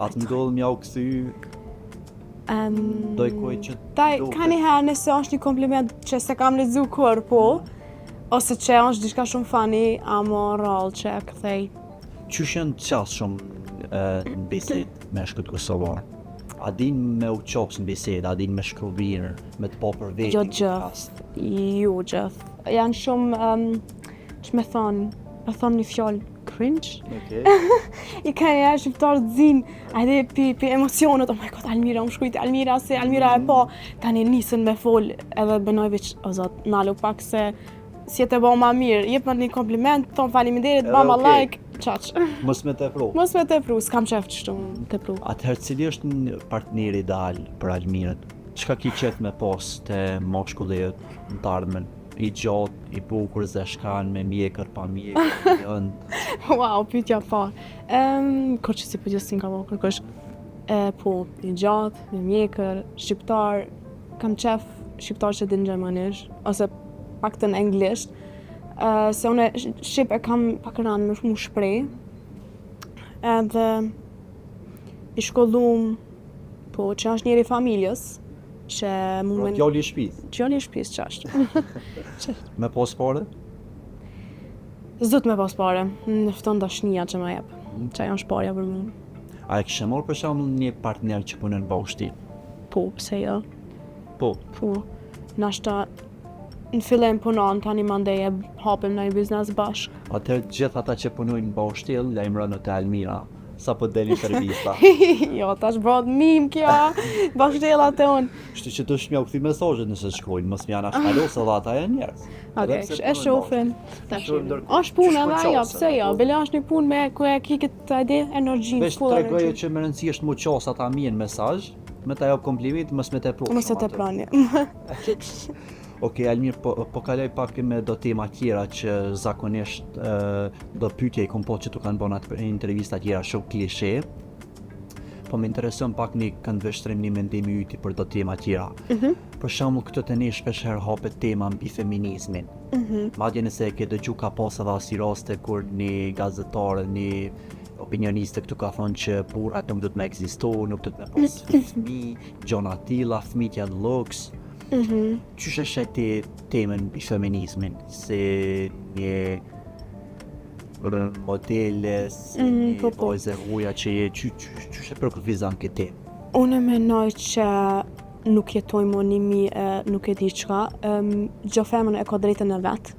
Atë ndodhë mja u këthy doj koj që Taj, ka një herë nëse është një kompliment që se kam lexu kur, po, ose që është diçka shumë funny, ama rrallë që e kthej. Qysh janë qasë shumë në bisedë me shkët kosovar? A din me u qopës në bisedë, a din me shkruvirë, me të po për vetin? Jo gjithë, jo gjithë. Janë shumë, që me thonë një fjallë cringe. I ka njerë shqiptarë të zinë, edhe pi emocionet, oh my god, Almira, më shkujti Almira, se Almira e po, tani nisën me folë, edhe bënoj veç, o zot, nalu pak se si e të bo ma mirë, jep më një kompliment, thonë faleminderit, bama like, qaq. Mos me të pru. Mos me të pru, s'kam qef që shtu të pru. Atëherë, cili është një partner ideal për Almirët? Çka ki qetë me pas të moshkullit në të ardhmen? I gjatë, i bukur, zeshkan, me mjekër, pa mjekër, Wow, pyetja parë. Kur që si përgjithësin ka vokër, kërsh, po, i gjatë, me mjekër, shqiptar, kam qef shqiptar që din gjermanisht, ose pak të në englisht, se une shqip e kam pak rënë më shumë shprej, edhe i shkollum, po, që është njëri familjes, që mu me... Djali i shtëpisë. Djali i shtëpisë që është. Me pas pare? Zut me pas pare, nëfton dashnia që ma jep, që janë shparja për mu. A e kishe marrë për shembull një partner që punon në baushtim? Po, pse jo? Po. Po, nashta në fillim punon, tani mandej e hapim në një biznes bashk. Atëherë gjithë ata që punojnë në baushtill, lajmërojnë te Almira, sa po delin intervista. Jo, tash bëhet mim kjo, bashkëdjellat e unë. Kështu që të shmja u këthi mesazhet nëse shkojnë, mos m'janë ashkalo se dhe ata janë njerëz. E shofin. Është punë edhe ajo, pse jo? Bile është një punë me ku e ki këtë ide energjinë. Veç tregoje që më rëndësi është mu qas ata mirë mesazh, me ta jap kompliment, mos me të pru. Mos e të prani. Okej, Almir, po kaloj pak me do tema tjera që zakonisht do pyetje i kom po që tu kanë bënë atë intervista tjera shumë klishe. Po më intereson pak një këndvështrim një mendimi yti për do tema tjera. Për shembull, këtë të ne shpesh herë hapet tema mbi feminizmin. Madje nëse e ke dëgju ka pas edhe si raste kur një gazetare, një opinioniste këtu ka thonë që burrat nuk do të më ekzistojnë, nuk do të më pas fëmijë, gjona tilla, fëmijët janë luks. Qysh e shet ti temën i feminizmin si një modele, si një vojze huja që je, qysh e përkufizan këtë temë? Unë menoj që nuk jetojmë monimi, nuk e di çka, gjë femën e ka drejtën e vet.